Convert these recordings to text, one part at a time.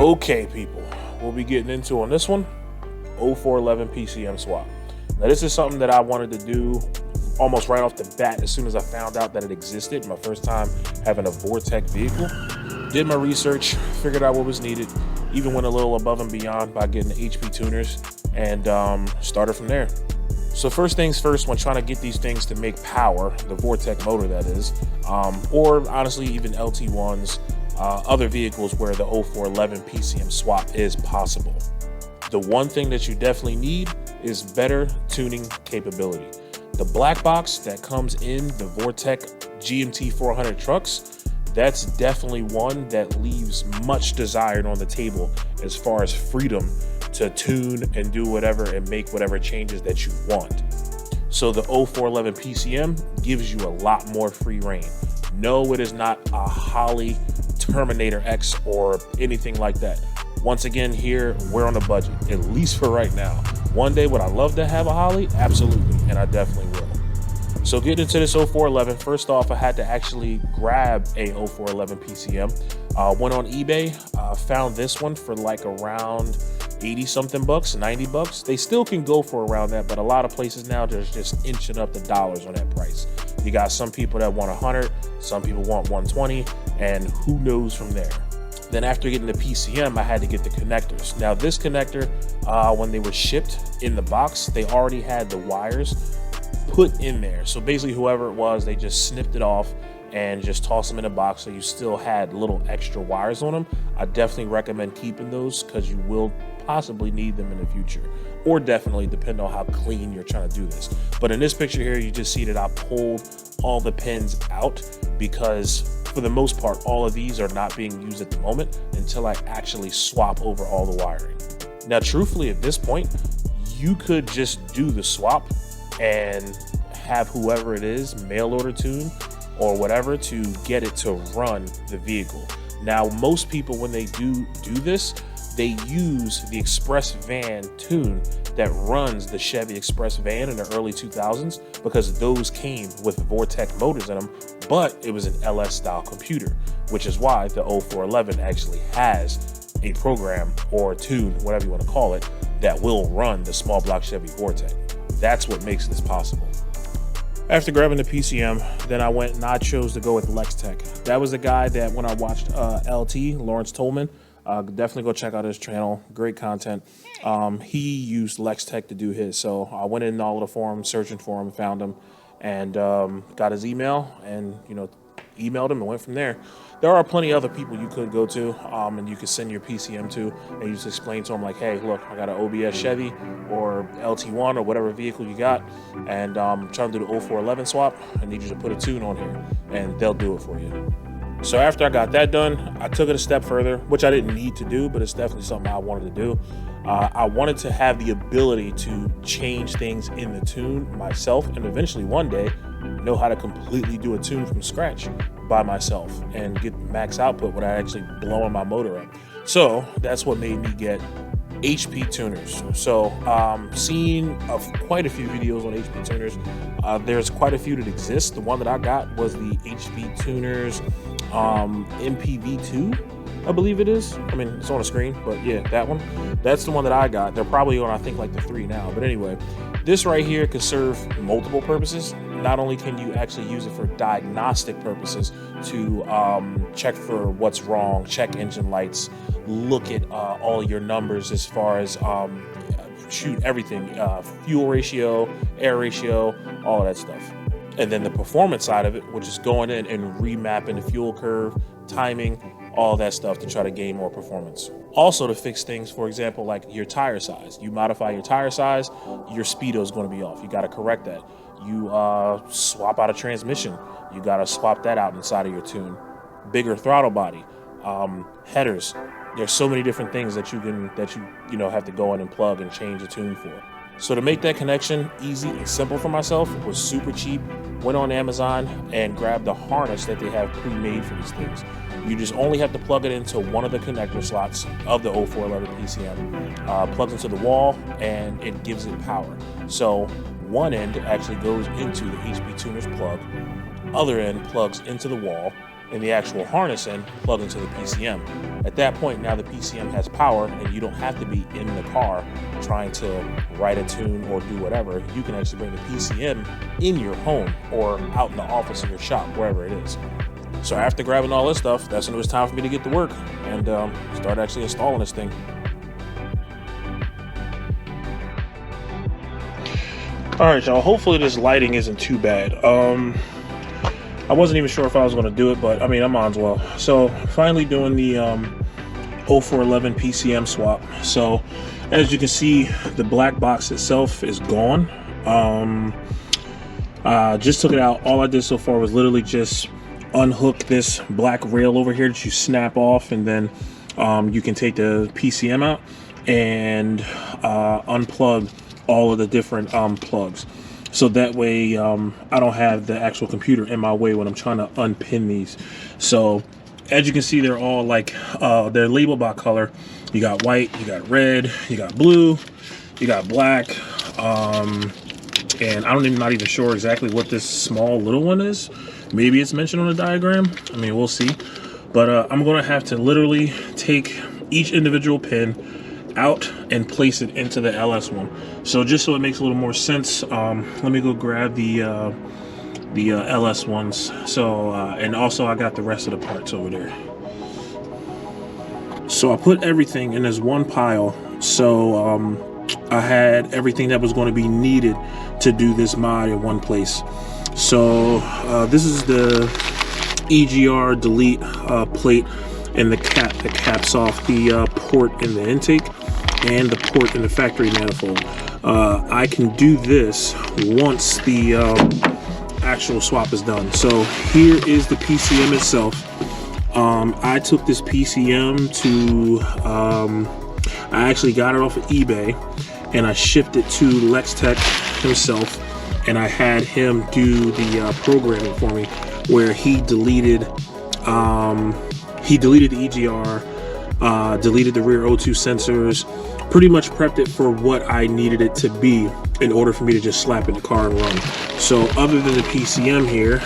Okay, people, we'll be getting into on this one, 0411 PCM swap. Now, this is something that I wanted to do almost right off the bat as soon as I found out that it existed. My first time having a Vortec vehicle. Did my research, figured out what was needed, even went a little above and beyond by getting the HP tuners, and started from there. So first things first, when trying to get these things to make power, the Vortec motor that is, or honestly even LT1s, other vehicles where the 0411 PCM swap is possible. The one thing that you definitely need is better tuning capability. The black box that comes in the Vortec GMT 400 trucks, that's definitely one that leaves much desired on the table as far as freedom to tune and do whatever and make whatever changes that you want. So the 0411 PCM gives you a lot more free reign. No, it is not a Holley Terminator X or anything like that. Once again, here we're on a budget, at least for right now. One day would I love to have a Holley? Absolutely, and I definitely will. So getting into this 0411, first off, I had to actually grab a 0411 PCM. Went on eBay, found this one for like around 80 something bucks, 90 bucks. They still can go for around that, but a lot of places now they're just inching up the dollars on that price. You got some people that want 100, some people want 120, and who knows from there. Then after getting the PCM, I had to get the connectors. Now this connector, when they were shipped in the box, they already had the wires put in there. So basically whoever it was, they just snipped it off and just tossed them in a box, so you still had little extra wires on them. I definitely recommend keeping those because you will possibly need them in the future, or definitely depend on how clean you're trying to do this. But in this picture here, you just see that I pulled all the pins out because for the most part, all of these are not being used at the moment until I actually swap over all the wiring. Now, truthfully, at this point, you could just do the swap and have whoever it is mail order tune or whatever to get it to run the vehicle. Now, most people, when they do this, they use the Express Van tune that runs the Chevy Express Van in the early 2000s because those came with Vortec motors in them, but it was an LS style computer, which is why the 0411 actually has a program or tune, whatever you want to call it, that will run the small block Chevy Vortec. That's what makes this possible. After grabbing the PCM, then I went and I chose to go with LexTech. That was the guy that when I watched LT, Lawrence Tolman, definitely go check out his channel, great content. He used LexTech to do his, so I went in all of the forums, searching for him, found him, and got his email, and emailed him and went from there. There are plenty of other people you could go to, and you could send your PCM to, and you just explain to them like, hey, look, I got an OBS Chevy or LT1 or whatever vehicle you got, and I'm trying to do the 0411 swap. I need you to put a tune on here, and they'll do it for you. So after I got that done, I took it a step further, which I didn't need to do, but it's definitely something I wanted to do. I wanted to have the ability to change things in the tune myself, and eventually one day know how to completely do a tune from scratch by myself and get max output without actually blowing my motor up. So that's what made me get HP tuners. So seen quite a few videos on HP tuners. There's quite a few that exist. The one that I got was the HP tuners MPV2, I believe it is. I mean, it's on the screen, but yeah, that one. That's the one that I got. They're probably on, I think, like the 3 now. But anyway, this right here could serve multiple purposes. Not only can you actually use it for diagnostic purposes to check for what's wrong, check engine lights, look at all your numbers as far as shoot everything, fuel ratio, air ratio, all of that stuff. And then the performance side of it, which is going in and remapping the fuel curve, timing, all that stuff to try to gain more performance. Also to fix things, for example, like your tire size. You modify your tire size, your speedo is going to be off. You got to correct that. You swap out a transmission. You got to swap that out inside of your tune. Bigger throttle body, headers. There's so many different things that you have to go in and plug and change the tune for. So to make that connection easy and simple for myself was super cheap. Went on Amazon and grabbed the harness that they have pre-made for these things. You just only have to plug it into one of the connector slots of the 0411 PCM. Plugs into the wall and it gives it power. So one end actually goes into the HP Tuners plug, other end plugs into the wall, and the actual harness in, plug into the PCM. At that point, now the PCM has power and you don't have to be in the car trying to write a tune or do whatever. You can actually bring the PCM in your home or out in the office in your shop, wherever it is. So after grabbing all this stuff, that's when it was time for me to get to work and start actually installing this thing. All right, y'all, hopefully this lighting isn't too bad. I wasn't even sure if I was going to do it, but I mean, I might as well. So finally doing the 0411 PCM swap. So as you can see, the black box itself is gone. Just took it out. All I did so far was literally just unhook this black rail over here that you snap off, and then you can take the PCM out and unplug all of the different plugs. So that way I don't have the actual computer in my way when I'm trying to unpin these. So as you can see, they're all like, they're labeled by color. You got white, you got red, you got blue, you got black. And I'm not even sure exactly what this small little one is. Maybe it's mentioned on the diagram. I mean, we'll see. But I'm gonna have to literally take each individual pin out and place it into the LS one. So just so it makes a little more sense, let me go grab the LS ones. So and also I got the rest of the parts over there. So I put everything in this one pile. So I had everything that was going to be needed to do this mod in one place. So this is the EGR delete plate and the cap that caps off the port in the intake and the port in the factory manifold. I can do this once the actual swap is done. So here is the PCM itself. I took this PCM to, I actually got it off of eBay and I shipped it to Lextech himself, and I had him do the programming for me, where he deleted the EGR, deleted the rear O2 sensors, pretty much prepped it for what I needed it to be in order for me to just slap in the car and run. So other than the PCM here,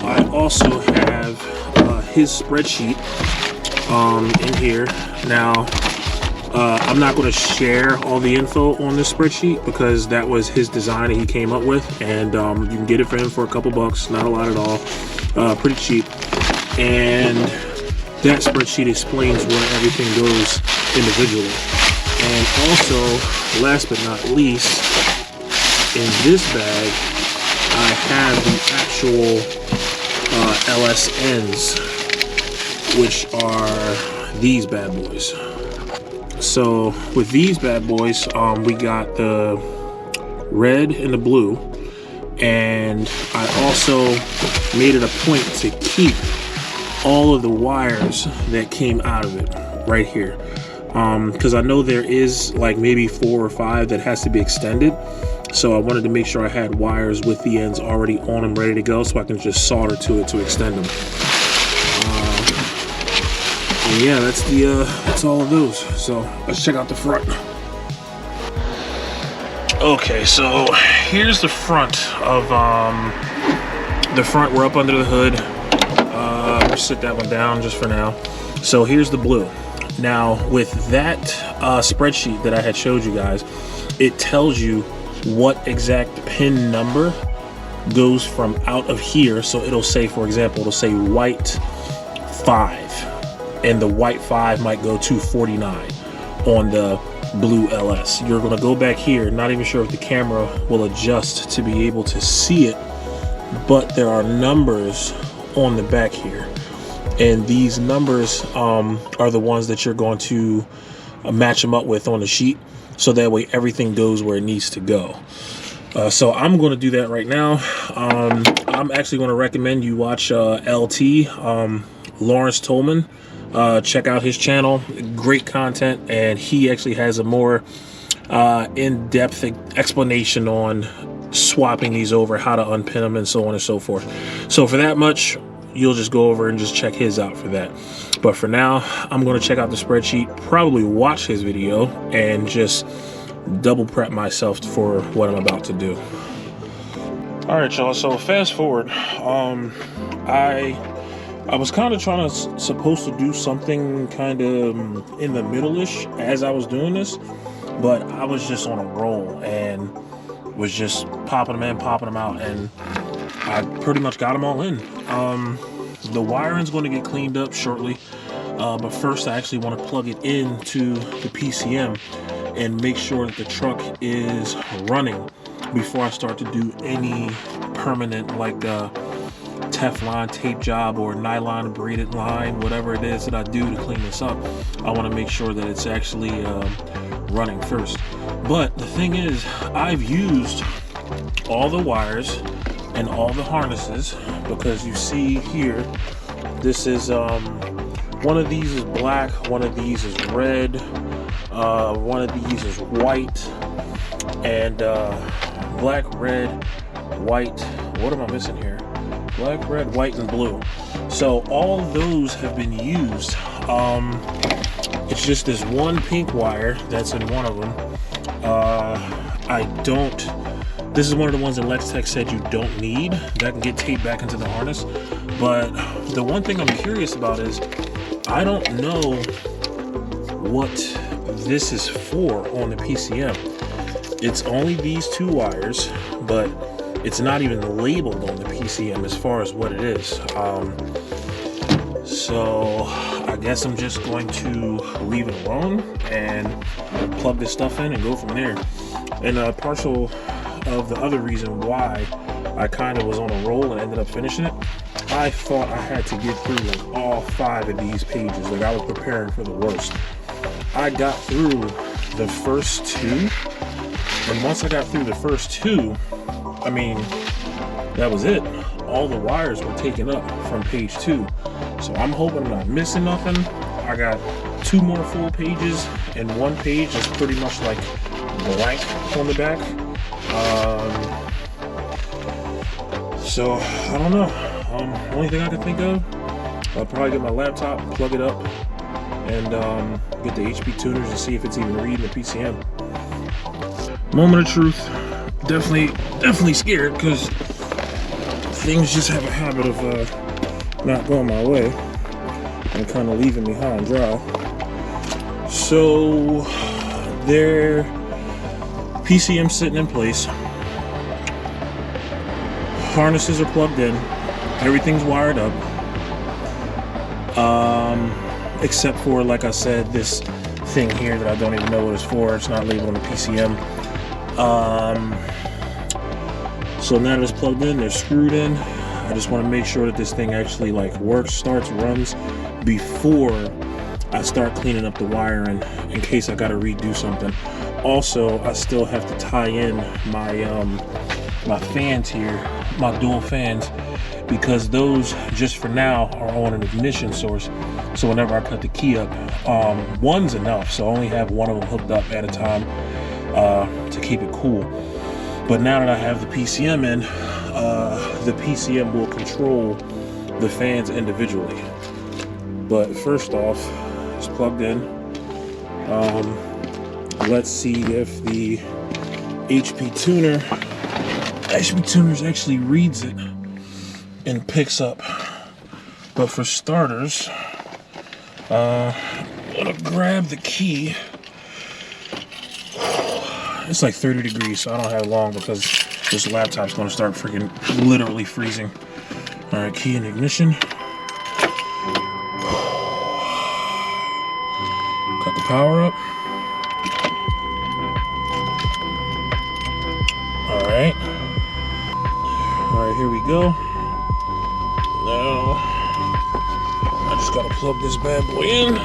I also have his spreadsheet in here. Now, I'm not going to share all the info on this spreadsheet because that was his design that he came up with, and you can get it for him for a couple bucks, not a lot at all, pretty cheap. And that spreadsheet explains where everything goes individually. And also, last but not least, in this bag I have the actual LSNs, which are these bad boys. So with these bad boys, we got the red and the blue, and I also made it a point to keep all of the wires that came out of it right here, because I know there is like maybe 4 or 5 that has to be extended. So I wanted to make sure I had wires with the ends already on them, ready to go, so I can just solder to it to extend them. And yeah, that's all of those. So let's check out the front. Okay, so here's the front of We're up under the hood. We'll sit that one down just for now. So here's the blue. Now with that spreadsheet that I had showed you guys, it tells you what exact pin number goes from out of here. So it'll say, for example, it'll say white 5, and the white 5 might go to 49 on the blue LS. You're going to go back here, not even sure if the camera will adjust to be able to see it, but there are numbers on the back here, and these numbers are the ones that you're going to match them up with on the sheet, so that way everything goes where it needs to go. So I'm going to do that right now. I'm actually going to recommend you watch LT, Lawrence Tolman. Check out his channel, great content, and he actually has a more in-depth explanation on swapping these over, how to unpin them, and so on and so forth. So for that much, you'll just go over and just check his out for that. But for now, I'm going to check out the spreadsheet, probably watch his video, and just double prep myself for what I'm about to do. All right, y'all. So fast forward. I was kind of supposed to do something kind of in the middle-ish as I was doing this, but I was just on a roll and was just popping them in, popping them out, and I pretty much got them all in. The wiring's going to get cleaned up shortly, but first I actually want to plug it into the PCM and make sure that the truck is running before I start to do any permanent, like Teflon tape job or nylon braided line, whatever it is that I do to clean this up. I want to make sure that it's actually running first. But the thing is, I've used all the wires and all the harnesses, because you see here, this is one of these is black, one of these is red, one of these is white, and black, red, white. What am I missing here? Black, red, white, and blue. So all those have been used. It's just this one pink wire that's in one of them. This is one of the ones that Lex Tech said you don't need. That can get taped back into the harness. But the one thing I'm curious about is, I don't know what this is for on the PCM. It's only these two wires, but it's not even labeled on the PCM as far as what it is. So I guess I'm just going to leave it alone and plug this stuff in and go from there. And partial of the other reason why I kind of was on a roll and ended up finishing it, I thought I had to get through like all 5 of these pages. Like, I was preparing for the worst. I got through the first 2, and once I got through the first 2, I mean, that was it. All the wires were taken up from page 2. So I'm hoping I'm not missing nothing. I got 2 more full pages, and 1 page is pretty much like blank on the back. So I don't know. Only thing I can think of, I'll probably get my laptop, plug it up, and get the HP tuners and see if it's even reading the PCM. Moment of truth. Definitely scared, because things just have a habit of not going my way and kind of leaving me high and dry. So their PCM sitting in place, harnesses are plugged in, everything's wired up, except for, like I said, this thing here that I don't even know what it's for. It's not labeled on the PCM. So now that it's plugged in, they're screwed in. I just want to make sure that this thing actually like works, starts, runs before I start cleaning up the wiring in case I got to redo something. Also, I still have to tie in my my fans here, my dual fans, because those just for now are on an ignition source. So whenever I cut the key up, one's enough. So I only have one of them hooked up at a time to keep it cool. But now that I have the PCM in, the PCM will control the fans individually. But first off, it's plugged in. Let's see if the HP tuners actually reads it and picks up. But for starters, I'm gonna grab the key. It's like 30 degrees, so I don't have long because this laptop's gonna start freaking literally freezing. All right, key in ignition. Cut the power up. All right, here we go. Now, I just gotta plug this bad boy in.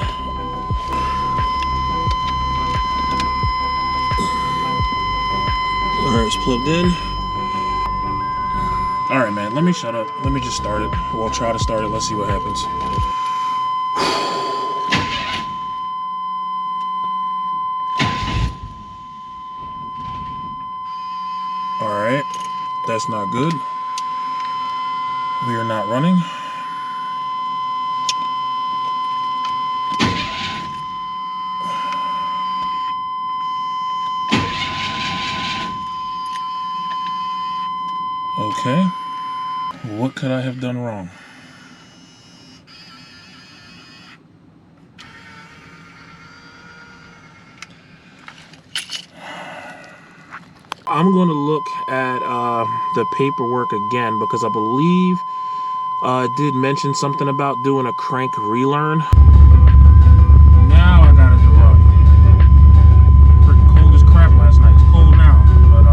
Alright, it's plugged in. Alright, man, let me shut up. Let me just start it. We'll try to start it. Let's see what happens. Alright, that's not good. We are not running. Okay, what could I have done wrong? I'm going to look at the paperwork again because I believe it did mention something about doing a crank relearn. Now I got it to run. Freaking cold as crap last night. It's cold now, but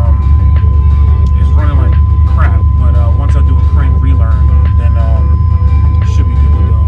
it's running like crap. But once I do a crank relearn, then it should be good to go.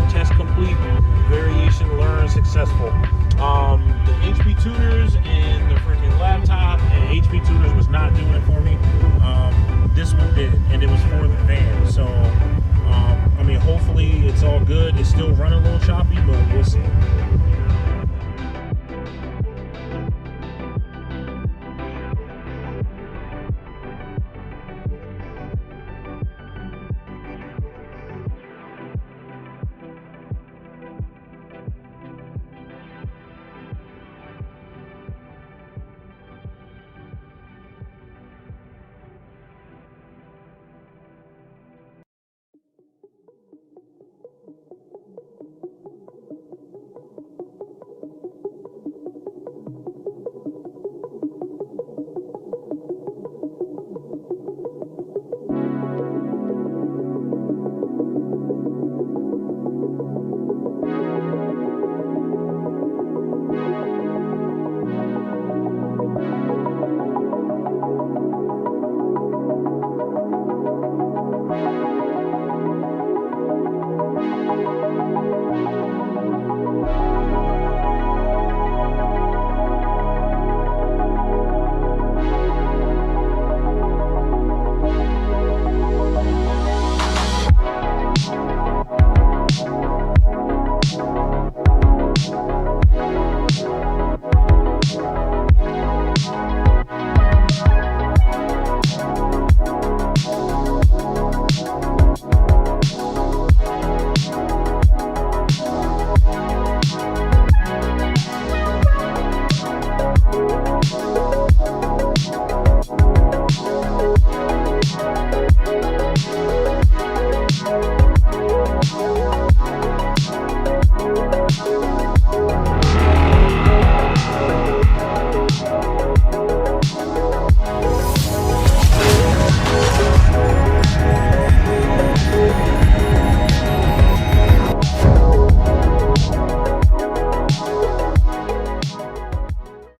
Test complete, variation learned, successful. The HP tuners and the freaking laptop and HP tuners was not doing it for me. This one did, and it was for the van. So, I mean, hopefully it's all good. It's still running a little choppy, but we'll see.